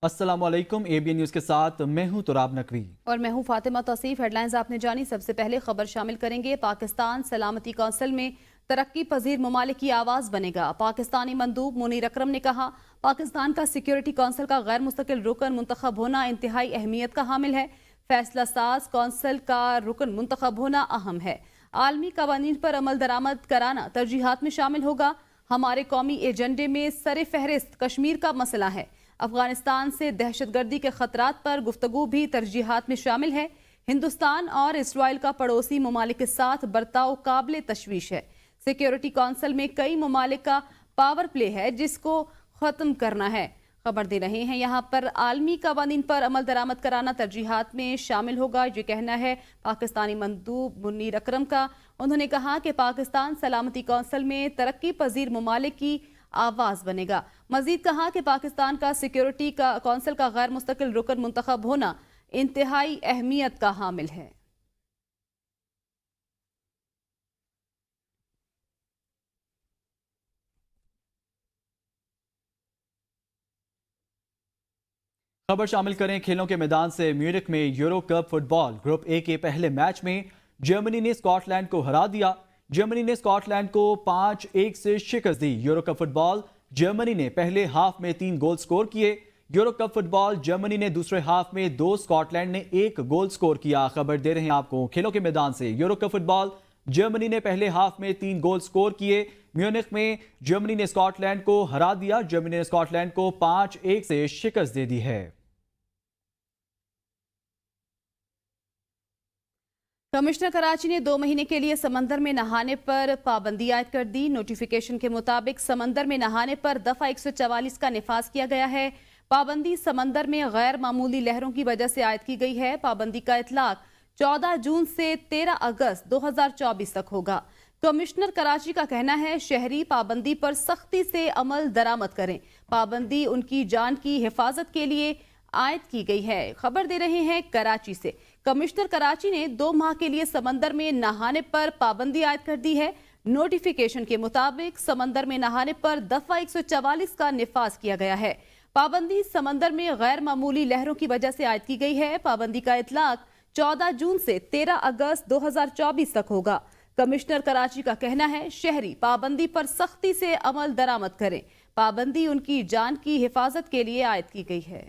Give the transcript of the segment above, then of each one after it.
अस्सलाम वालेकुम। ABN news के साथ मैं हूं तुराब नकवी और मैं हूं फातिमा तौसीफ। हेडलाइंस आपने जानी, सबसे पहले खबर शामिल करेंगे। पाकिस्तान सलामती कौंसिल में तरक्की पजीर ममालिक की आवाज़ बनेगा। पाकिस्तानी मंदूब मुनीर अकरम ने कहा, पाकिस्तान का सिक्योरिटी कौंसिल का गैर मुस्तकिल रुकन मुंतखब होना इंतहाई अहमियत का हामिल है। फैसला साज कौंसिल का रुकन मुंतखब होना अहम है। आलमी कवानीन पर अमल दरामद कराना तरजीहात में शामिल होगा। हमारे कौमी एजेंडे में सर फहरिस्त कश्मीर का मसला है। अफगानिस्तान से दहशतगर्दी के खतरात पर गुफ्तगू भी तरजीहात में शामिल है। हिंदुस्तान और इसराइल का पड़ोसी ममालिक के साथ बर्ताव काबिल तशवीश है। सिक्योरिटी कौंसिल में कई ममालिक का पावर प्ले है जिसको खत्म करना है। खबर दे रहे हैं यहाँ पर आलमी कवानीन पर अमल दरामद कराना तरजीहात में शामिल होगा, ये कहना है पाकिस्तानी मंदूब मुनीर अकरम का। उन्होंने कहा कि पाकिस्तान सलामती कौंसिल में तरक्की पजीर ममालिक की आवाज बनेगा। मजीद कहा कि पाकिस्तान का सिक्योरिटी का कौंसिल का गैर मुस्तकिल रुकन मुंतखब होना इंतहाई अहमियत का हामिल है। खबर शामिल करें खेलों के मैदान से। म्यूनिख में euro cup football group A के पहले मैच में जर्मनी ने स्कॉटलैंड को हरा दिया। जर्मनी ने स्कॉटलैंड को 5-1 से शिकस्त दी। यूरो कप फुटबॉल जर्मनी ने पहले हाफ में 3 गोल स्कोर किए। यूरो कप फुटबॉल जर्मनी ने दूसरे हाफ में 2, स्कॉटलैंड ने 1 गोल स्कोर किया। खबर दे रहे हैं आपको खेलों के मैदान से। यूरो कप फुटबॉल जर्मनी ने पहले हाफ में 3 गोल स्कोर किए। म्यूनिख में जर्मनी ने स्कॉटलैंड को हरा दिया। जर्मनी ने स्कॉटलैंड को 5-1 से शिकस्त दे दी है। कमिश्नर कराची ने 2 महीने के लिए समंदर में नहाने पर पाबंदी आयद कर दी। नोटिफिकेशन के मुताबिक समंदर में नहाने पर दफा 144 का निफाज किया गया है। पाबंदी समंदर में गैर मामूली लहरों की वजह से आयद की गई है। पाबंदी का इतलाक 14 जून से 13 अगस्त 2024 तक होगा। कमिश्नर कराची का कहना है शहरी पाबंदी पर सख्ती से अमल दरामद करें। पाबंदी उनकी जान की हिफाजत के लिए आयद की गई है। खबर दे रहे हैं कराची से। कमिश्नर कराची ने 2 माह के लिए समंदर में नहाने पर पाबंदी आयद कर दी है। नोटिफिकेशन के मुताबिक समंदर में नहाने पर दफा 144 का निफाज किया गया है। पाबंदी समंदर में गैर मामूली लहरों की वजह से आयद की गई है। पाबंदी का इतलाक 14 जून से 13 अगस्त 2024 तक होगा। कमिश्नर कराची का कहना है शहरी पाबंदी पर सख्ती से अमल दरामद करें। पाबंदी उनकी जान की हिफाजत के लिए आयद की गई है।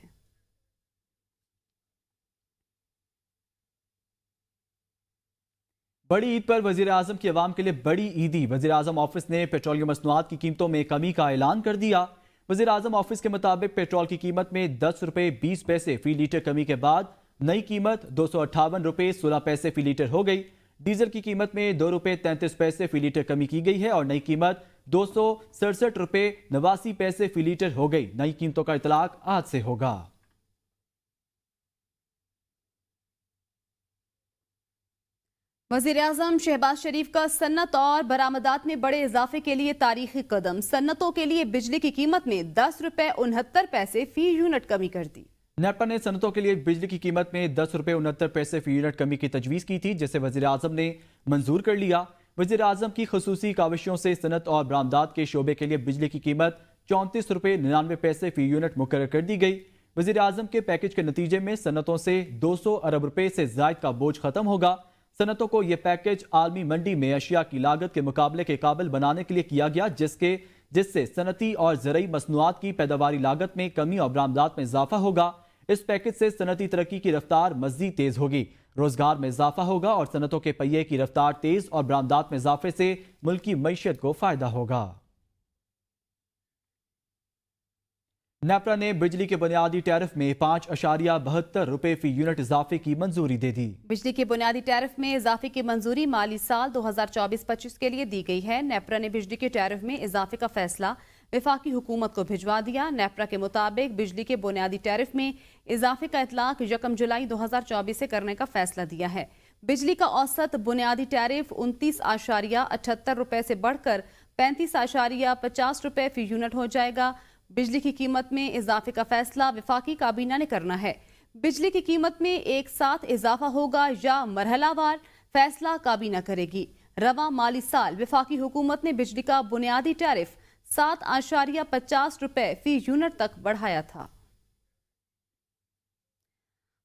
बड़ी ईद पर वजीर आजम की अवाम के लिए बड़ी ईदी। वजीर आजम ऑफिस ने पेट्रोलियम मसनूआत की कीमतों में कमी का ऐलान कर दिया। वजीर आजम ऑफिस के मुताबिक पेट्रोल की कीमत में 10 रुपये 20 पैसे फी लीटर कमी के बाद नई कीमत 258 रुपये 16 पैसे फी लीटर हो गई। डीजल की कीमत में 2 रुपये 33 पैसे फी लीटर कमी की गई है और नई कीमत 267 रुपये 89 पैसे फी लीटर हो गई। नई कीमतों का इतलाक आज से होगा। वज़ीर आज़म शहबाज शरीफ का सन्नत और बरामदात में बड़े इजाफे के लिए तारीखी कदम। सन्नतों के लिए बिजली की कीमत में 10 रुपये 69 पैसे फी यूनिट कमी कर दी। नेपा ने सनतों के लिए बिजली की कीमत में 10 रुपये 69 पैसे फी यूनिट कमी की तजवीज़ की थी, जिसे वज़ीर आज़म ने मंजूर कर लिया। वज़ीर आज़म की खसूसी काविशों से सनत और बरामदात के शोबे के लिए बिजली की कीमत 34 रुपये 99 पैसे फी यूनिट मुकर्रर कर दी गई। वज़ीर आज़म के पैकेज के नतीजे में सनतों से 200 अरब रुपये से ज़ायद का बोझ खत्म होगा। सनतों को यह पैकेज आलमी मंडी में अशिया की लागत के मुकाबले के काबिल बनाने के लिए किया गया, जिससे सनती और ज़रई मसनूआत की पैदावारी लागत में कमी और बरामदात में इजाफा होगा। इस पैकेज से सनती तरक्की की रफ्तार मज़ीद तेज होगी, रोजगार में इजाफा होगा और सनतों के पहिए की रफ्तार तेज और बरामदात में इजाफे से मुल्क की मईशत को फायदा होगा। नेपरा ने बिजली के बुनियादी टैरिफ में 5.72 रुपये फी यूनिट इजाफे की मंजूरी दे दी। बिजली के बुनियादी टैरिफ में इजाफे की मंजूरी माली साल 2024-25 के लिए दी गई है। नेपरा ने बिजली के टैरिफ में इजाफे का फैसला वफाकी हुकूमत को भिजवा दिया। नेपरा के मुताबिक बिजली के बुनियादी टैरिफ में इजाफे का इतलाक 1 जुलाई 2024 से करने का फैसला दिया है। बिजली का औसत बुनियादी टैरिफ 29.78 रुपये से बढ़कर 35.50 रुपये फी यूनिट हो जाएगा। बिजली की कीमत में इजाफे का फैसला वफाकी काबीना ने करना है। बिजली की कीमत में एक साथ इजाफा होगा या मरहलावार, फैसला काबीना करेगी। रवा माली साल वफाकी हुकूमत ने बिजली का बुनियादी टैरिफ 7.50 रुपये फी यूनिट तक बढ़ाया था।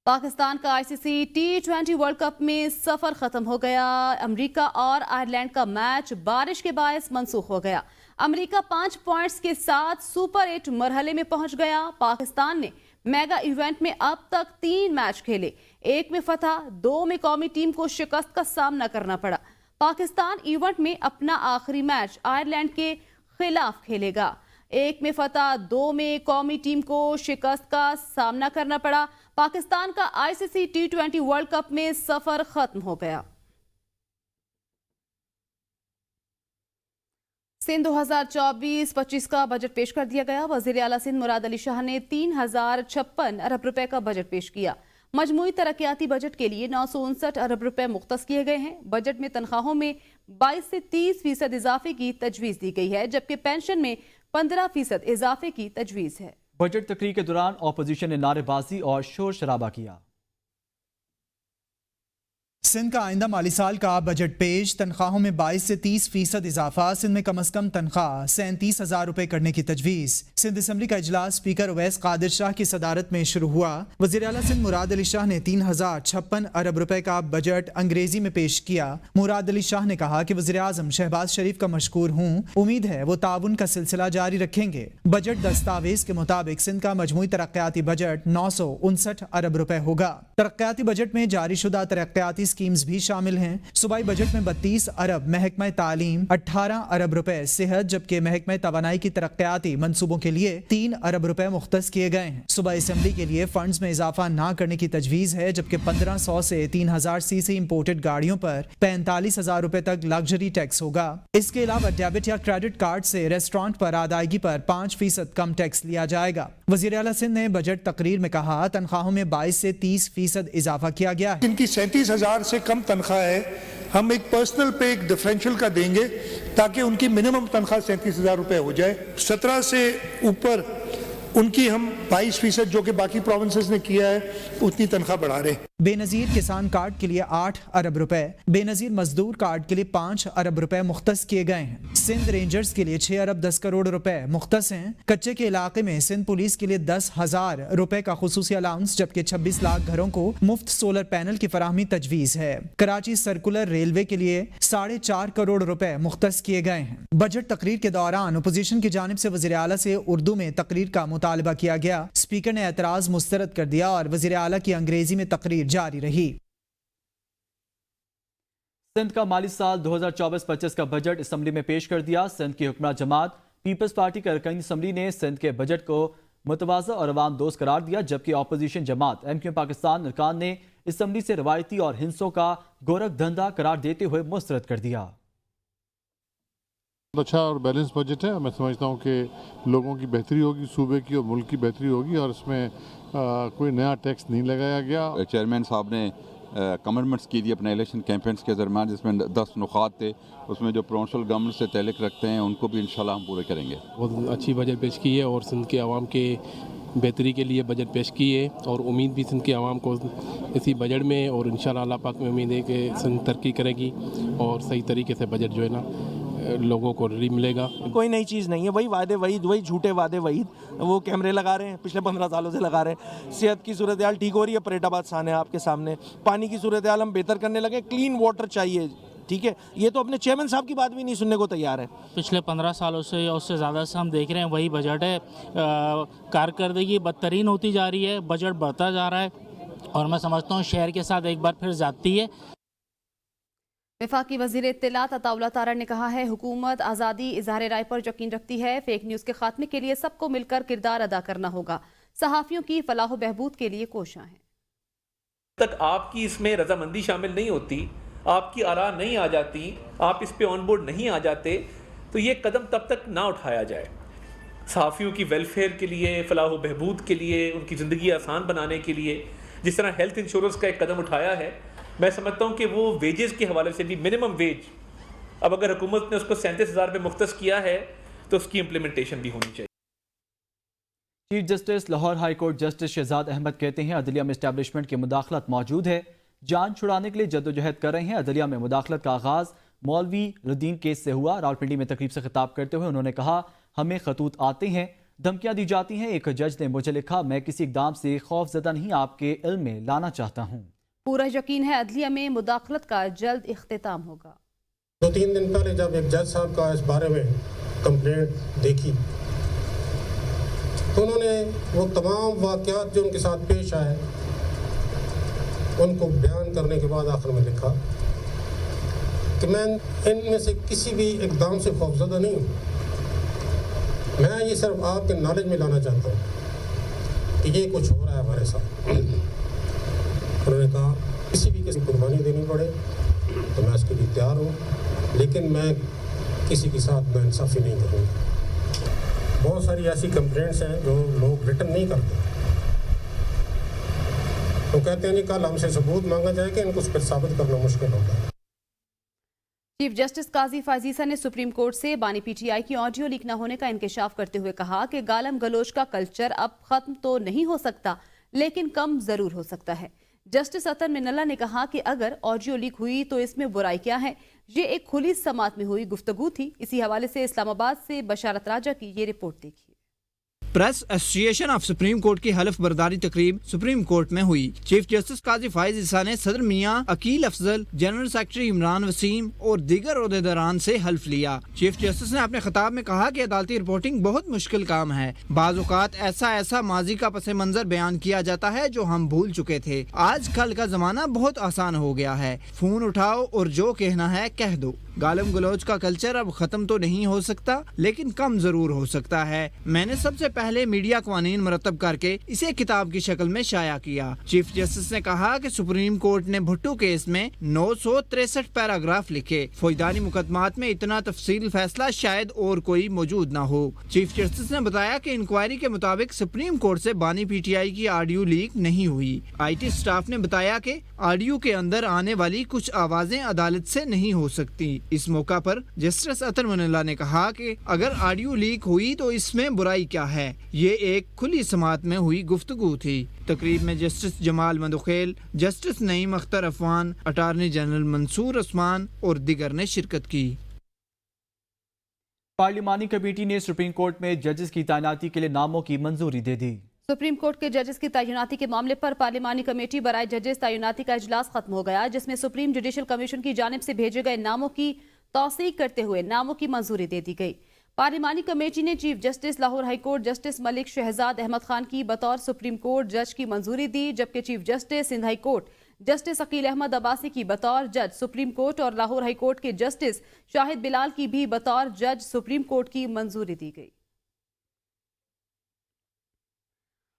पाकिस्तान का आईसीसी T20 वर्ल्ड कप में सफर खत्म हो गया। अमेरिका और आयरलैंड का मैच बारिश के बायस मंसूख हो गया। अमेरिका 5 पॉइंट्स के साथ सुपर 8 मरहले में पहुंच गया। पाकिस्तान ने मेगा इवेंट में अब तक 3 मैच खेले, 1 में फतह, 2 में कौमी टीम को शिकस्त का सामना करना पड़ा। पाकिस्तान इवेंट में अपना आखिरी मैच आयरलैंड के खिलाफ खेलेगा। 1 में फतह, 2 में कौमी टीम को शिकस्त का सामना करना पड़ा। पाकिस्तान का आईसीसी T20 वर्ल्ड कप में सफर खत्म हो गया। सिंध 2024-25 का बजट पेश कर दिया गया। वजीर आला सिंध मुराद अली शाह ने 3056 अरब रुपए का बजट पेश किया। मजमूई तरक्याती बजट के लिए 959 अरब रुपए मुख्तस किए गए हैं। बजट में तनख्वाहों में 22 से 30% इजाफे की तजवीज दी गई है, जबकि पेंशन में 15% इजाफे की तजवीज है। बजट तकरीर के दौरान अपोजिशन ने नारेबाजी और शोर शराबा किया। सिंध का आइंदा माली साल का बजट पेश। तनख्वाहों में 22 से 30% इजाफा। सिंध में कम अज कम तनख्वाह 37,000 रुपए करने की तजवीज़। सिंध असम्बली का इजलास स्पीकर उवैस कादिर शाह की सदारत में शुरू हुआ। वज़ीर आला सिंध मुराद अली शाह ने 3056 अरब रुपए का बजट अंग्रेजी में पेश किया। मुराद अली शाह ने कहा कि वज़ीर आज़म शहबाज शरीफ का मशकूर हूँ, उम्मीद है वो ताउन का सिलसिला जारी रखेंगे। बजट दस्तावेज के मुताबिक सिंध का मजमूई तरक्याती बजट 959 अरब रुपए होगा। तरक्याती बजट में जारी शुदा तरक्याती स्कीम्स भी शामिल हैं। सूबाई बजट में 32 अरब महकमा तालीम, 18 अरब रुपए सेहत, जबकि महकमा तवानाई की तरक्याती मंसूबों के लिए 3 अरब रुपए मुख्तस किए गए हैं। सूबाई असम्बली के लिए फंड्स में इजाफा न करने की तजवीज़ है, जबकि 1500 से 3000 सीसी इम्पोर्टेड गाड़ियों पर 45,000 रुपए तक लग्जरी टैक्स होगा। इसके अलावा डेबिट या क्रेडिट कार्ड से रेस्टोरेंट पर अदायगी पर 5% कम टैक्स लिया जाएगा। वज़ीर आला सिंध ने बजट तकरीर में कहा, तनख्वाहों में 22 से 30% इजाफा किया गया है। इनकी 37,000 से कम तनख्वाह है, हम एक पर्सनल पे एक डिफरेंशियल का देंगे ताकि उनकी मिनिमम तनख्वाह 37,000 रुपए हो जाए। 17 से ऊपर उनकी हम 22% जो कि बाकी प्रोविंसेस ने किया है उतनी तनख्वाह बढ़ा रहे हैं। बेनजीर किसान कार्ड के लिए 8 अरब रुपए, बेनजीर मजदूर कार्ड के लिए 5 अरब रुपए मुख्तस किए गए हैं। सिंध रेंजर्स के लिए 6 अरब 10 करोड़ रुपए मुख्तस हैं। कच्चे के इलाके में सिंध पुलिस के लिए 10,000 रुपए का खुसूसी अलाउंस, जबकि 26 लाख घरों को मुफ्त सोलर पैनल की फराहमी तजवीज़ है। कराची सर्कुलर रेलवे के लिए 4.5 करोड़ रुपए मुख्तस किए गए हैं। बजट तकरीर के दौरान अपोजिशन की जानिब से वज़ीर आला से उर्दू में तकरीर का मुतालबा किया गया। स्पीकर ने एतराज मुस्तरद कर दिया और वज़ीर आला की अंग्रेजी में तकरीर जारी रही। सिंध का माली साल 2024-25 का बजट असम्बली में पेश कर दिया। सिंध की हुक्मरान जमात पीपल्स पार्टी के अरकान असम्बली ने सिंध के बजट को मुतवाज़ा और अवाम दोस्त करार दिया, जबकि अपोजिशन जमात MQ पाकिस्तान अरकान ने असम्बली से रवायती और हिंसों का गोरख धंधा करार देते हुए मुस्तरद कर दिया। अच्छा और बैलेंस बजट है। मैं समझता हूँ कि लोगों की बेहतरी होगी, सूबे की और मुल्क की बेहतरी होगी, और इसमें कोई नया टैक्स नहीं लगाया गया। चेयरमैन साहब ने कमिटमेंट्स की थी अपने इलेक्शन कैंपेन्स के दरमियान, जिसमें 10 नुकात थे, उसमें जो प्रोविंशियल गवर्नमेंट से ताल्लुक़ रखते हैं उनको भी इंशाल्लाह हम पूरे करेंगे। बहुत अच्छी बजट पेश की है और सिंध के आवाम के बेहतरी के लिए बजट पेश की है, और उम्मीद भी सिंध के आवाम को इसी बजट में, और इंशाल्लाह अल्लाह पाक में उम्मीद है कि सिंध तरक्की करेगी और सही तरीके से बजट जो है ना लोगों को रिलीफ मिलेगा। कोई नई चीज़ नहीं है, वही वादे वही झूठे वादे वही। वो कैमरे लगा रहे हैं, पिछले 15 सालों से लगा रहे हैं। सेहत की सूरत हाल ठीक हो रही है, परेटाबाद सान है आपके सामने। पानी की सूरत हाल हम बेहतर करने लगे, क्लीन वाटर चाहिए, ठीक है। ये तो अपने चेयरमैन साहब की बात भी नहीं सुनने को तैयार है। पिछले 15 सालों से या उससे ज़्यादा से हम देख रहे हैं वही बजट है। कारकर्दगी बदतरीन होती जा रही है, बजट बढ़ता जा रहा है, और मैं समझता हूँ शहर के साथ एक बार फिर ज़्यादती है। वफाकी वज़ीर इत्तलात अताउल्लाह तारड़ ने कहा है, हुकूमत आज़ादी इज़हार राय पर यकीन रखती है। फेक न्यूज़ के खात्मे के लिए सबको मिलकर किरदार अदा करना होगा। सहाफ़ियों की फलाह बहबूद के लिए कोशिश है। तक आपकी इसमें रजामंदी शामिल नहीं होती, आपकी आरा नहीं आ जाती, आप इस पे ऑन बोर्ड नहीं आ जाते, तो ये कदम तब तक ना उठाया जाए। सहाफ़ियों की वेलफेयर के लिए, फलाह बहबूद के लिए, उनकी ज़िंदगी आसान बनाने के लिए जिस तरह हेल्थ इंश्योरेंस का एक कदम उठाया है, मैं समझता हूँ कि वो वेजेस के हवाले से भी मिनिमम वेज, अब अगर हुकूमत ने उसको 37,000 रुपये मुख्तस किया है तो उसकी इम्प्लीमेंटेशन भी होनी चाहिए। Chief justice Lahore high court justice Shahzad Ahmad कहते हैं, अदलिया में इस्टेब्लिशमेंट की मुदाखलत मौजूद है, जान छुड़ाने के लिए जद्दोजहद कर रहे हैं। अदलिया में मुदाखलत का आगाज़ मौलवी रुद्दीन केस से हुआ। रावलपिंडी में तकरीब से खिताब करते हुए उन्होंने कहा, हमें खतूत आते हैं, धमकियां दी जाती हैं। एक जज ने मुझे लिखा, मैं किसी इकदाम से खौफजदा नहीं, आपके इल्म में लाना चाहता हूं। पूरा यकीन है अदलिया में मुदाखलत का जल्द इख्तिताम होगा। 2-3 दिन पहले जब एक जज साहब का इस बारे में कंप्लेंट देखी तो उन्होंने वो तमाम वाक़यात जो उनके साथ पेश आए उनको बयान करने के बाद आखिर में लिखा कि मैं इनमें से किसी भी इक़दाम से खौफज़दा नहीं हूँ, मैं ये सिर्फ आपके नॉलेज में लाना चाहता हूँ कि ये कुछ हो रहा है हमारे साथ। उन्होंने कहा किसी भी किसी कुर्बानी देनी पड़े तो मैं उसके लिए तैयार हूँ, लेकिन मैं किसी के साथ नाइंसाफ़ी नहीं करूँगा। बहुत सारी ऐसी कंप्लेंट्स हैं जो लोग रिटर्न नहीं करते, तो कहते हैं जी कल हमसे सबूत मांगा जाए कि इनको उस पर साबित करना मुश्किल होगा। चीफ जस्टिस काजी फायजीसा ने सुप्रीम कोर्ट से बानी पीटीआई की ऑडियो लीक न होने का इंकशाफ करते हुए कहा कि गालम गलोच का कल्चर अब खत्म तो नहीं हो सकता, लेकिन कम जरूर हो सकता है। जस्टिस अतर मिनल्ला ने कहा कि अगर ऑडियो लीक हुई तो इसमें बुराई क्या है, ये एक खुली समात में हुई गुफ्तगू थी। इसी हवाले से इस्लामाबाद से बशारत राजा की ये रिपोर्ट देखिए। Press association of supreme court की हलफ बर्दारी तकरीब सुप्रीम कोर्ट में हुई। चीफ जस्टिस काजी फाइज ईसा ने सदर मियां अकील अफजल, जनरल सेक्रेटरी इमरान वसीम और दीगर ओहदेदारान से हल्फ लिया। चीफ जस्टिस ने अपने खिताब में कहा कि अदालती रिपोर्टिंग बहुत मुश्किल काम है। बाज़ औक़ात ऐसा माजी का पस मंजर बयान किया जाता है जो हम भूल चुके थे। आज कल का जमाना बहुत आसान हो गया है, फोन उठाओ और जो कहना है कह दो। गालम गलोच का कल्चर अब खत्म तो नहीं हो सकता, लेकिन कम जरूर हो सकता है। मैंने सबसे पहले मीडिया कानून मरतब करके इसे किताब की शक्ल में शाया किया। चीफ जस्टिस ने कहा कि सुप्रीम कोर्ट ने भुट्टो केस में 963 पैराग्राफ लिखे। फौजदारी मुकदमात में इतना तफसील फैसला शायद और कोई मौजूद न हो। चीफ जस्टिस ने बताया कि इंक्वायरी के मुताबिक सुप्रीम कोर्ट से बानी पीटीआई की ऑडियो लीक नहीं हुई। IT स्टाफ ने बताया कि ऑडियो के अंदर आने वाली कुछ आवाजें अदालत से नहीं हो सकती। इस मौका पर जस्टिस अतर मिनल्ला ने कहा कि अगर ऑडियो लीक हुई तो इसमें बुराई क्या है, ये एक खुली समात में हुई गुफ्तगू थी। तकरीब में justice Jamal Mandokhail, justice Naeem Akhtar Afghan, attorney general Mansoor Usman और दिगर ने शिरकत की। पार्लिमानी कमेटी ने सुप्रीम कोर्ट में जजेस की तैनाती के लिए नामों की मंजूरी दे दी। सुप्रीम कोर्ट के जजेस की तैनाती के मामले पर पार्लिमानी कमेटी बराए जजेस तैनाती का इजलास खत्म हो गया, जिसमें सुप्रीम जुडिशल कमीशन की जानिब से भेजे गए नामों की तौसीक करते हुए नामों की मंजूरी दे दी गई। पार्लिमानी कमेटी ने chief justice Lahore high court justice Malik Shahzad Ahmad Khan की बतौर सुप्रीम कोर्ट जज की मंजूरी दी, जबकि chief justice Sindh high court justice Aqeel Ahmad Abbasi की बतौर जज सुप्रीम कोर्ट और लाहौर हाई कोर्ट के जस्टिस शाहिद बिलाल की भी बतौर जज सुप्रीम कोर्ट की मंजूरी दी गई।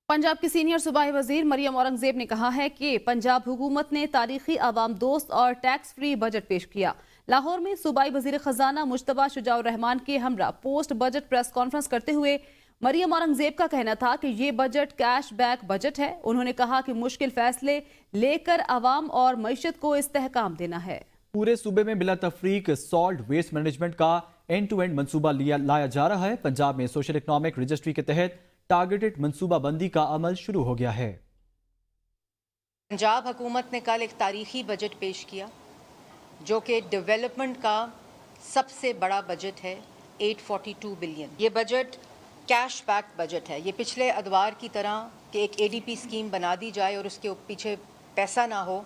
पंजाब की सीनियर सूबाई वजीर मरियम औरंगजेब ने कहा है कि पंजाब हुकूमत ने तारीखी आवाम दोस्त और टैक्स फ्री बजट पेश किया। लाहौर में सूबाई वजीर खजाना मुश्तबा शुजाउर रहमान के हमरा पोस्ट बजट प्रेस कॉन्फ्रेंस करते हुए मरियम औरंगजेब का कहना था कि ये बजट कैश बैक बजट है। उन्होंने कहा कि मुश्किल फैसले लेकर आवाम और मईशत को इस्तेहकाम देना है। पूरे सूबे में बिला तफरीक सॉल्ट वेस्ट मैनेजमेंट का एंड टू एंड मंसूबा लाया जा रहा है। पंजाब में सोशल इकनॉमिक रजिस्ट्री के तहत टारगेटेड मंसूबा बंदी का अमल शुरू हो गया है। पंजाब हुकूमत ने कल एक तारीखी बजट पेश किया जो कि डेवलपमेंट का सबसे बड़ा बजट है, 842 बिलियन। ये बजट कैश बैक बजट है। ये पिछले अदवार की तरह कि एक ADP स्कीम बना दी जाए और उसके पीछे पैसा ना हो,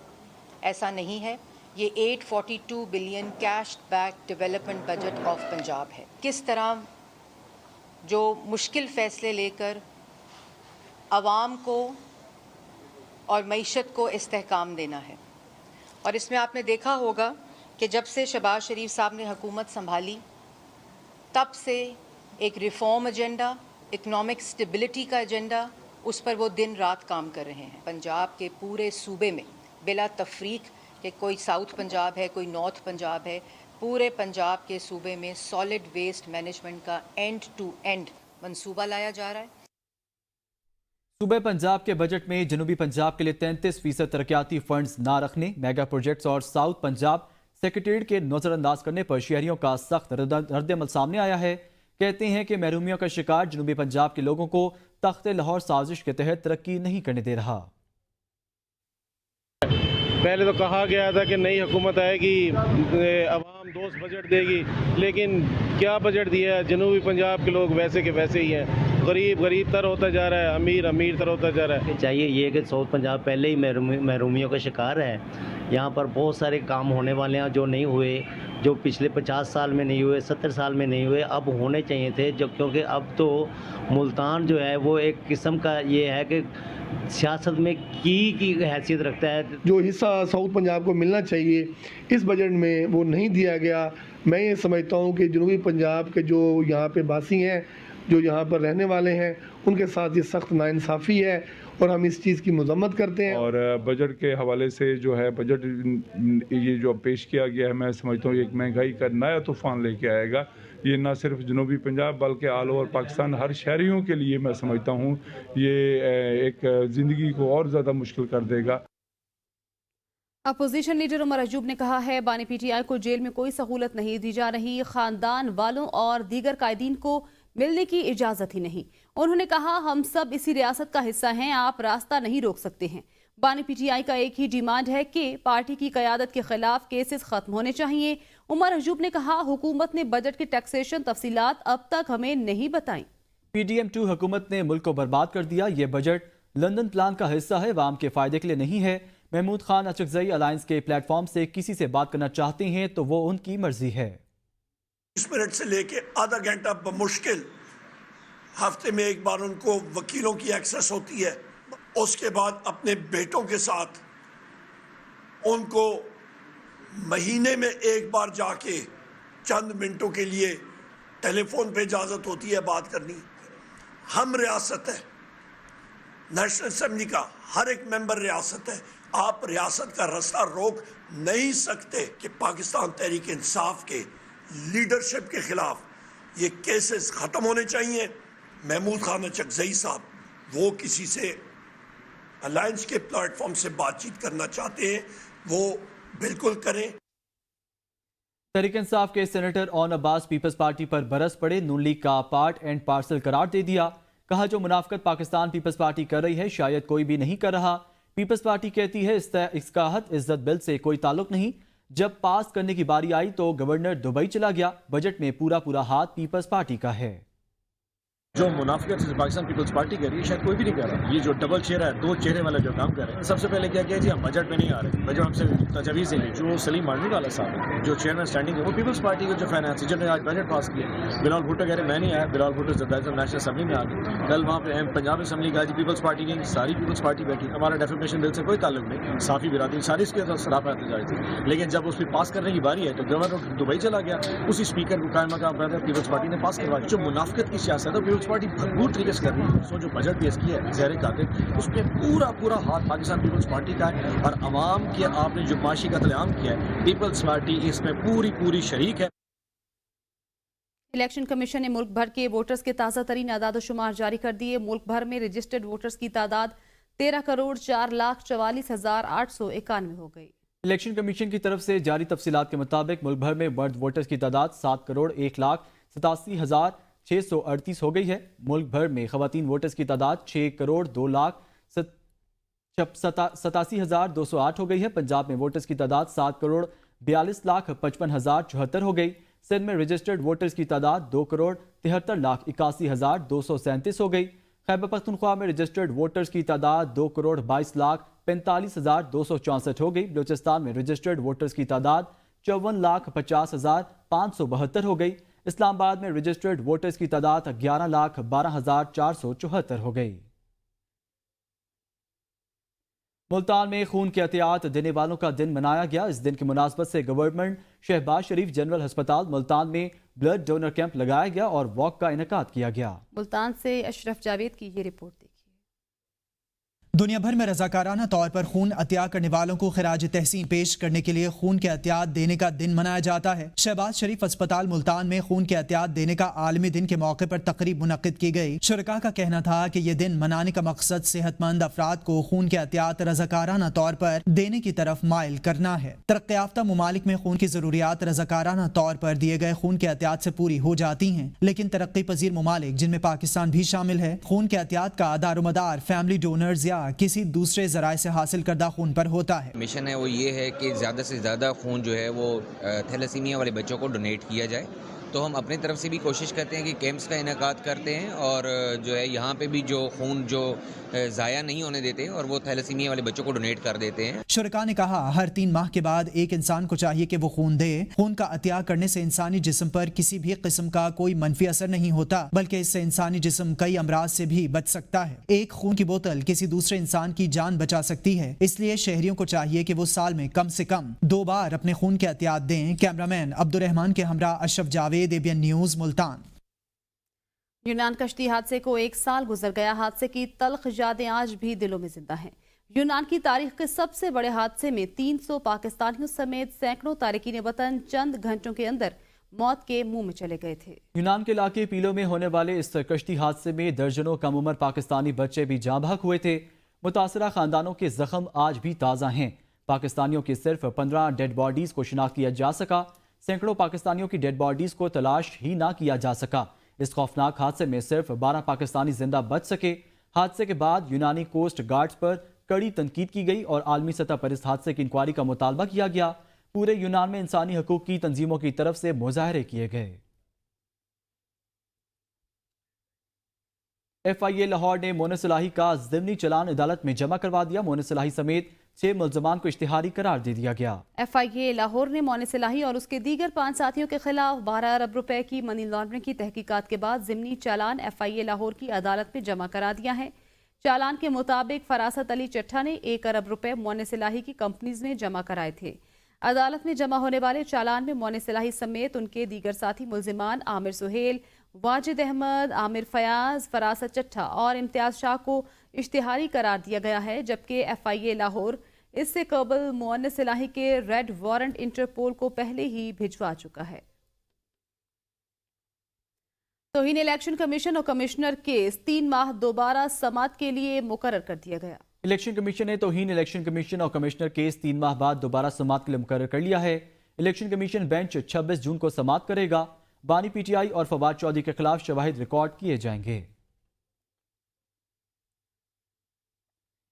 ऐसा नहीं है। ये 842 billion cash back development budget of Punjab है। किस तरह जो मुश्किल फ़ैसले लेकर आवाम को और मईशत को इस्तेहकाम देना है। और इसमें आपने देखा होगा कि जब से शहबाज शरीफ साहब ने हुकूमत संभाली तब से एक रिफ़ॉर्म एजेंडा, इकनॉमिक स्टेबिलिटी का एजेंडा, उस पर वो दिन रात काम कर रहे हैं। पंजाब के पूरे सूबे में बिला तफरीक कि कोई साउथ पंजाब है, कोई नॉर्थ पंजाब है, पूरे पंजाब के सूबे में सॉलिड वेस्ट मैनेजमेंट का एंड टू एंड मंसूबा लाया जा रहा है। सूबे पंजाब के बजट में जनूबी पंजाब के लिए 33% तरक्याती फंड्स ना रखने, मेगा प्रोजेक्ट्स और साउथ पंजाब सेक्रेटेरिएट के नजरअंदाज करने पर शहरियों का सख्त रद्दअमल सामने आया है। कहते हैं कि महरूमियों का शिकार जनूबी पंजाब के लोगों को तख्ते लाहौर साजिश के तहत तरक्की नहीं करने दे रहा। पहले तो कहा गया था कि नई हुकूमत आएगी, आवाम दोस्त बजट देगी, लेकिन क्या बजट दिया है? जनूबी पंजाब के लोग वैसे के वैसे ही हैं। गरीब गरीब तर होता जा रहा है, अमीर अमीर तर होता जा रहा है। चाहिए ये कि साउथ पंजाब पहले ही महरूमियों का शिकार है। यहाँ पर बहुत सारे काम होने वाले हैं जो नहीं हुए, जो पिछले 50 साल में नहीं हुए, 70 साल में नहीं हुए, अब होने चाहिए थे। जो क्योंकि अब तो मुल्तान जो है वो एक किस्म का ये है कि सियासत में की हैसियत रखता है। जो हिस्सा साउथ पंजाब को मिलना चाहिए इस बजट में वो नहीं दिया गया। मैं ये समझता हूँ कि जनूबी पंजाब के जो यहाँ पे बासी हैं, जो यहाँ पर रहने वाले हैं, उनके साथ ये सख्त नाइंसाफ़ी है और हम इस चीज़ की मज़म्मत करते हैं। और बजट के हवाले से जो है बजट ये जो पेश किया गया है, मैं समझता हूँ एक महंगाई का नया तूफ़ान लेके आएगा। ये ना सिर्फ जनूबी पंजाब बल्कि ऑल ओवर पाकिस्तान हर शहरियों के लिए मैं समझता हूँ ये एक ज़िंदगी को और ज़्यादा मुश्किल कर देगा। अपोजिशन लीडर उमर अयूब ने कहा है बानी पीटीआई को जेल में कोई सहूलत नहीं दी जा रही, खानदान वालों और दीगर कायदीन को मिलने की इजाजत ही नहीं। उन्होंने कहा हम सब इसी रियासत का हिस्सा हैं, आप रास्ता नहीं रोक सकते हैं। बानी पीटीआई का एक ही डिमांड है कि पार्टी की क़यादत के खिलाफ केसेस खत्म होने चाहिए। उमर अयूब ने कहा हुकूमत ने बजट की टैक्सेशन तफसीलात अब तक हमें नहीं बताई। PDM2 हुकूमत ने मुल्क को बर्बाद कर दिया। ये बजट लंदन प्लान का हिस्सा है, वाम के फायदे के लिए नहीं है। महमूद खान अचकजई अलायंस के प्लेटफॉर्म से किसी से बात करना चाहते हैं तो वो उनकी मर्जी है। 20 मिनट से लेके आधा घंटा बमुश्किल हफ्ते में एक बार उनको वकीलों की एक्सेस होती है। उसके बाद अपने बेटों के साथ उनको महीने में एक बार जाके चंद मिनटों के लिए टेलीफोन पे इजाज़त होती है बात करनी। हम रियासत है, नेशनल असेंबली का हर एक मेंबर रियासत है। आप रियासत का रास्ता रोक नहीं सकते कि पाकिस्तान तहरीक इंसाफ के लीडरशिप के खिलाफ ये केसेस ख़त्म होने चाहिए। महमूद खान अचकजई साहब वो किसी से अलायंस के प्लेटफॉर्म से बातचीत करना चाहते हैं वो बिल्कुल करें। तहरीक इंसाफ के सेनेटर ओन अब्बास पीपल्स पार्टी पर बरस पड़े। नून लीग का पार्ट एंड पार्सल करार दे दिया। कहा जो मुनाफकत पाकिस्तान पीपल्स पार्टी कर रही है शायद कोई भी नहीं कर रहा। पीपल्स पार्टी कहती है इस्काहत इज्जत बिल से कोई ताल्लुक नहीं। जब पास करने की बारी आई तो गवर्नर दुबई चला गया। बजट में पूरा हाथ पीपल्स पार्टी का है। जो मुनाफिकत से पाकिस्तान पीपल्स पार्टी कर रही है शायद कोई भी नहीं कर रहा। ये जो डबल चेहरा है, दो चेहरे वाला जो काम कर रहे हैं, सबसे पहले क्या किया जी हम बजट में नहीं आ रहे। बजट हमसे तजवीज़ देंगे। जो सलीम मार्नी वाला साहब है जो चेयरमैन स्टैंडिंग है वो पीपल्स पार्टी के जो फाइनेंस जिन्होंने आज बजट पास किया। बिलाल भुट्टो कह रहे मैं नहीं आया। बिलाल भुट्टो नेशनल असेंबली में आ गए। कल वहाँ पे पंजाब असेंबली का पीपल्स पार्टी नहीं, सारी पीपल्स पार्टी बैठी। हमारा डेफिमेशन बिल से कोई ताल्लुक नहीं। साफी बिरादरी सारी इसके सराफा एहतजाज थी। लेकिन जब उस पर पास करने की बारी है तो गवर्नर दुबई चला गया। उसी स्पीकर को कायम मकाम पर पीपल्स पार्टी ने पास करवा दिया। जो मुनाफिकत की सियासत है पीपल्स पार्टी भरपूर तरीके से कर रही है। सो जो बजट पेश किया है ज़हर कातिल उसमें पूरा हाथ पाकिस्तान पीपल्स पार्टी का है। और अवाम के आपने जो माशी कत्लेआम किया है पीपल्स पार्टी इसमें पूरी शरीक है। इलेक्शन कमीशन ने मुल्क भर के वोटर्स के ताज़ा तरीन आदादोशुमार जारी कर दिए। मुल्क भर में रजिस्टर्ड वोटर्स की तादाद 13,04,44,891 हो गई। इलेक्शन कमीशन की तरफ से जारी तफसीलात के मुताबिक मुल्क भर में मर्द वोटर्स की तादाद 7,01,87,638 हो गई है। मुल्क भर में खवातीन वोटर्स की तादाद 6,02,87,208 हो गई है। पंजाब में वोटर्स की तादाद 7,42,55,074 हो गई। सिंध में रजिस्टर्ड वोटर्स की तादाद 2,73,81,237 हो गई। खैबर पख्तूनख्वा में रजिस्टर्ड वोटर्स की तादाद 2,22,45,264 हो गई। बलूचिस्तान में रजिस्टर्ड वोटर्स की तादाद 54,50,572 हो गई। इस्लामाबाद में रजिस्टर्ड वोटर्स की तादाद 11,12,474 हो गई। मुल्तान में खून की एहतियात देने वालों का दिन मनाया गया। इस दिन की मुनासबत से गवर्नमेंट शहबाज शरीफ जनरल अस्पताल मुल्तान में ब्लड डोनर कैंप लगाया गया और वॉक का इनेकाद किया गया। मुल्तान से अशरफ जावेद की ये रिपोर्ट देखिए। दुनिया भर में रजाकाराना तौर पर खून अतिया करने वालों को खिराज तहसीन पेश करने के लिए खून के एहतियात देने का दिन मनाया जाता है। शहबाज शरीफ अस्पताल मुल्तान में खून के एहतियात देने का आलमी दिन के मौके पर तकरीब मुनक्किद की गई। शुरका का कहना था कि ये दिन मनाने का मकसद सेहतमंद अफराद को खून के एहतियात रजाकाराना तौर पर देने की तरफ माइल करना है। तरक्की याफ्ता मुमालिक में खून की जरूरियात रजाकाराना तौर पर दिए गए खून के एहतियात से पूरी हो जाती हैं, लेकिन तरक्की पजीर मुमालिक जिनमें पाकिस्तान भी शामिल है खून के एहतियात का दारोमदार फैमिली डोनर्स या किसी दूसरे जराए से हासिल करदा खून पर होता है। मिशन है वो ये है कि ज़्यादा से ज़्यादा खून जो है वो थैलेसीमिया वाले बच्चों को डोनेट किया जाए تو ہم اپنی طرف سے بھی کوشش کرتے ہیں کہ کیمپس کا انعقاد کرتے ہیں اور جو ہے یہاں پہ بھی جو خون جو ضائع نہیں ہونے دیتے ہیں اور وہ تھیلیسیمیا والے بچوں کو ڈونیٹ کر دیتے ہیں. شرکا نے کہا ہر 3 ماہ کے بعد ایک انسان کو چاہیے کہ وہ خون دے. خون کا عطیہ کرنے سے انسانی جسم پر کسی بھی قسم کا کوئی منفی اثر نہیں ہوتا بلکہ اس سے انسانی جسم کئی امراض سے بھی بچ سکتا ہے. ایک خون کی بوتل کسی دوسرے انسان کی جان بچا سکتی ہے. اس لیے شہریوں کو چاہیے کہ وہ سال میں کم سے کم 2 بار اپنے خون کے عطیات دیں. کیمرامین عبدالرحمان کے ہمراہ اشرف جاوید، ABN نیوز، ملتان. یونان کشتی حادثے کو 1 سال گزر گیا. حادثے کی تلخ یادیں آج بھی دلوں میں زندہ ہیں. یونان کی تاریخ کے سب سے بڑے حادثے میں 300 پاکستانیوں سمیت سینکڑوں تارکین وطن چند گھنٹوں کے اندر موت کے منہ میں چلے گئے تھے. یونان کے علاقے پیلو میں ہونے والے اس کشتی حادثے میں درجنوں کم عمر پاکستانی بچے بھی جاں بحق ہوئے تھے. متاثرہ خاندانوں کے زخم آج بھی تازہ ہیں. پاکستانیوں کی صرف 15 ڈیڈ باڈیز کو شناخت کیا جا سکا. سینکڑوں پاکستانیوں کی ڈیڈ باڈیز کو تلاش ہی نہ کیا جا سکا. اس خوفناک حادثے میں صرف 12 پاکستانی زندہ بچ سکے. حادثے کے بعد یونانی کوسٹ گارڈز پر کڑی تنقید کی گئی اور عالمی سطح پر اس حادثے کی انکوائری کا مطالبہ کیا گیا. پورے یونان میں انسانی حقوق کی تنظیموں کی طرف سے مظاہرے کیے گئے. FIA لاہور نے مونس الہی کا ضمنی چلان عدالت میں جمع کروا دیا. مونس الہی سمیت 6 ملزمان کو اشتہاری قرار دے دیا گیا. FIA لاہور نے مونس الہی اور اس کے دیگر 5 ساتھیوں کے خلاف 12 ارب روپے کی منی لانڈرنگ کی تحقیقات کے بعد ضمنی چالان FIA لاہور کی عدالت میں جمع کرا دیا ہے. چالان کے مطابق فراست علی چٹھا نے 1 ارب روپے مونس الہی کی کمپنیز میں جمع کرائے تھے. عدالت میں جمع ہونے والے چالان میں مونس الہی سمیت ان کے دیگر ساتھی ملزمان عامر سہیل، واجد احمد، عامر فیاض، فراست چٹھا اور امتیاز شاہ کو اشتہاری قرار دیا گیا ہے. جبکہ FIA لاہور اس سے قبل مونس الہی کے ریڈ وارنٹ انٹرپول کو پہلے ہی بھجوا چکا ہے. توہین الیکشن کمیشن اور کمشنر کیس 3 ماہ دوبارہ سماعت کے لیے مقرر کر دیا گیا. الیکشن کمیشن نے توہین الیکشن کمیشن اور کمشنر کیس 3 ماہ بعد دوبارہ سماعت کے لیے مقرر کر لیا ہے. الیکشن کمیشن بینچ 26 جون کو سماعت کرے گا. بانی PTI اور فواد چودھری کے خلاف شواہد ریکارڈ کیے جائیں گے.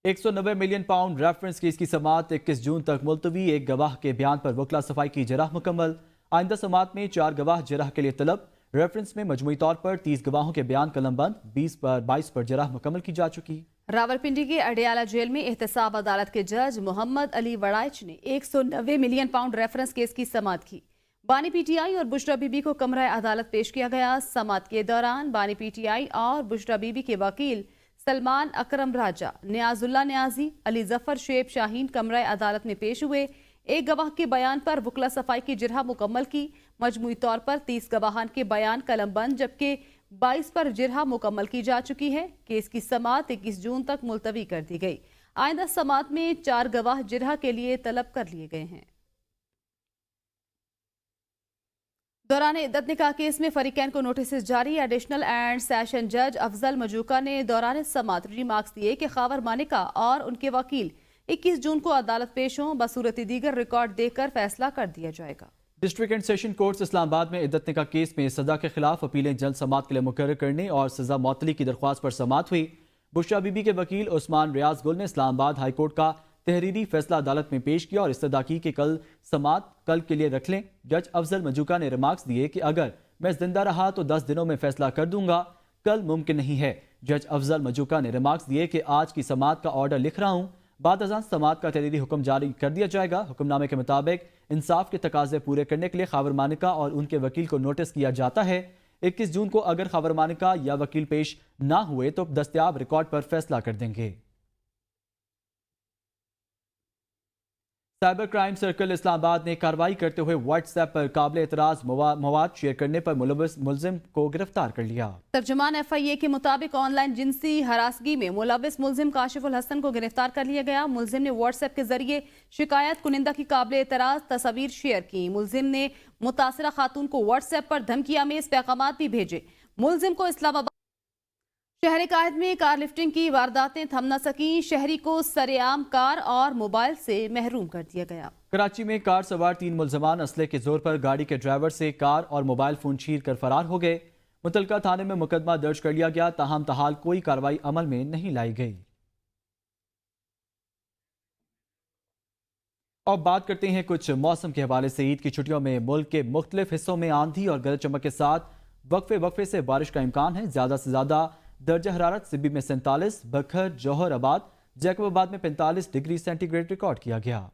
190 ملین پاؤنڈ ریفرنس کیس کی سماعت 21 جون تک ملتوی. ایک گواہ کے بیان پر وکلا صفائی کی جرح مکمل. آئندہ سماعت میں 4 گواہ جرح کے لیے طلب. ریفرنس میں مجموعی طور پر 30 گواہوں کے بیان قلم بند. 22 پر جرح مکمل کی جا چکی. راولپنڈی کے اڈیالہ جیل میں احتساب عدالت کے جج محمد علی وڑائچ نے 190 ملین پاؤنڈ ریفرنس کیس کی سماعت کی. بانی PTI اور بشرا بی بی کو کمرہ عدالت پیش کیا گیا. سماعت کے دوران بانی PTI اور بشرا بی بی کے وکیل سلمان اکرم راجہ، نیاز اللہ نیازی، علی ظفر شعیب شاہین کمرہ عدالت میں پیش ہوئے. ایک گواہ کے بیان پر وکلا صفائی کی جرح مکمل کی. مجموعی طور پر 30 گواہان کے بیان قلم بند جبکہ 22 پر جرح مکمل کی جا چکی ہے. کیس کی سماعت 21 جون تک ملتوی کر دی گئی. آئندہ سماعت میں 4 گواہ جرح کے لیے طلب کر لیے گئے ہیں. دوران عدت نکاح کیس میں فریقین کو نوٹسز جاری. ایڈیشنل اینڈ سیشن جج افضل مجوکا نے دوران سماعت ریمارکس دیے کہ خاور مانکا اور ان کے وکیل 21 جون کو عدالت پیش ہوں. بصورت دیگر ریکارڈ دے کر فیصلہ کر دیا جائے گا. ڈسٹرکٹ اینڈ سیشن کورٹس اسلام آباد میں عدت نکاح کیس میں سزا کے خلاف اپیلیں جلد سماعت کے لیے مقرر کرنے اور سزا معطلی کی درخواست پر سماعت ہوئی. بشرا بی بی کے وکیل عثمان ریاض گل نے اسلام آباد ہائی کورٹ کا تحریری فیصلہ عدالت میں پیش کیا اور استدعا کی کہ کل سماعت کل کے لیے رکھ لیں. جج افضل مجوکا نے ریمارکس دیے کہ اگر میں زندہ رہا تو 10 دنوں میں فیصلہ کر دوں گا. کل ممکن نہیں ہے. جج افضل مجوکا نے ریمارکس دیے کہ آج کی سماعت کا آرڈر لکھ رہا ہوں. بعد ازاں سماعت کا تحریری حکم جاری کر دیا جائے گا. حکم نامے کے مطابق انصاف کے تقاضے پورے کرنے کے لیے خاور مانکا اور ان کے وکیل کو نوٹس کیا جاتا ہے. 21 جون کو اگر خاور مانکا یا وکیل پیش نہ ہوئے تو دستیاب ریکارڈ پر فیصلہ کر دیں گے. سائبر کرائم سرکل اسلام آباد نے کارروائی کرتے ہوئے واٹس ایپ پر قابل اعتراض مواد شیئر کرنے پر ملوث ملزم کو گرفتار کر لیا. ترجمان FIA کے مطابق آن لائن جنسی ہراسگی میں ملوث ملزم کاشف الحسن کو گرفتار کر لیا گیا. ملزم نے واٹس ایپ کے ذریعے شکایت کنندہ کی قابل اعتراض تصاویر شیئر کی. ملزم نے متاثرہ خاتون کو واٹس ایپ پر دھمکی آمیز پیغامات بھی بھیجے. ملزم کو اسلام آباد شہر قائد میں کار لفٹنگ کی وارداتیں تھم نہ سکیں. شہری کو سرعام کار اور موبائل سے محروم کر دیا گیا. کراچی میں کار سوار 3 ملزمان اسلحے کے زور پر گاڑی کے ڈرائیور سے کار اور موبائل فون چھین کر فرار ہو گئے. متعلقہ تھانے میں مقدمہ درج کر لیا گیا. تاہم تاحال کوئی کارروائی عمل میں نہیں لائی گئی. और बात करते हैं कुछ मौसम के हवाले से। ईद की छुट्टियों में मुल्क के मुख्तलिफ हिस्सों में आंधी और गरज चमक के साथ वक्फे से बारिश का इम्कान है। ज़्यादा से ज़्यादा दर्जा हरारत सिब्बी में 47, बखर, जौहर आबाद, जैकबाबाद में 45 डिग्री सेंटीग्रेड रिकॉर्ड किया गया।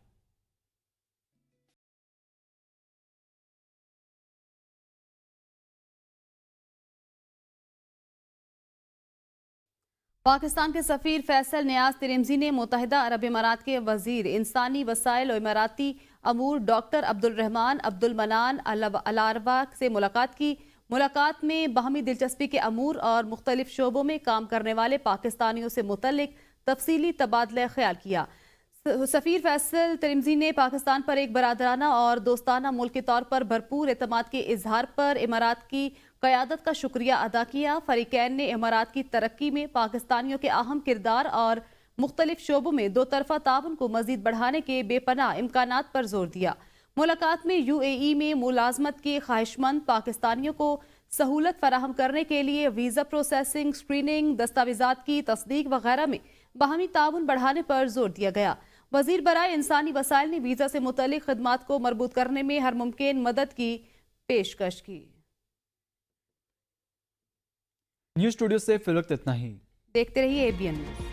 पाकिस्तान के सफ़ीर फैसल नियाज तिरिमजी ने मुत्तहिदा अरब इमारात के वज़ीर इंसानी वसाइल और इमाराती अमूर डॉक्टर अब्दुल रहमान अब्दुल मनान अलारवा से मुलाकात की। मुलाकात में बाहमी दिलचस्पी के अमूर और मुख्तलिफ शोबों में काम करने वाले पाकिस्तानियों से मुतल्लिक तफसीली तबादला ख्याल किया। सफ़ीर फैसल तिरिमजी ने पाकिस्तान पर एक बरादराना और दोस्ताना मुल्क के तौर पर भरपूर एतमाद के इजहार पर इमारात की क़यादत का शुक्रिया अदा किया। फरीकैन ने इमारात की तरक्की में पाकिस्तानियों के अहम किरदार और मुख्तलिफ शोबों में दो तरफा ताउन को मजीद बढ़ाने के बेपनाह इम्कानात पर जोर दिया। मुलाकात में UAE में मुलाजमत के ख्वाहिशमंद पाकिस्तानियों को सहूलत फराहम करने के लिए वीज़ा प्रोसेसिंग, स्क्रीनिंग, दस्तावेजात की तस्दीक वगैरह में बाहमी ताउन बढ़ाने पर जोर दिया गया। वज़ीर बराए इंसानी वसाइल ने वीज़ा से मुतल्लिक खदमात को मरबूत करने में हर मुमकिन मदद की पेशकश की। न्यूज़ स्टूडियो से फिलहाल इतना ही। देखते रहिए ABN न्यूज़।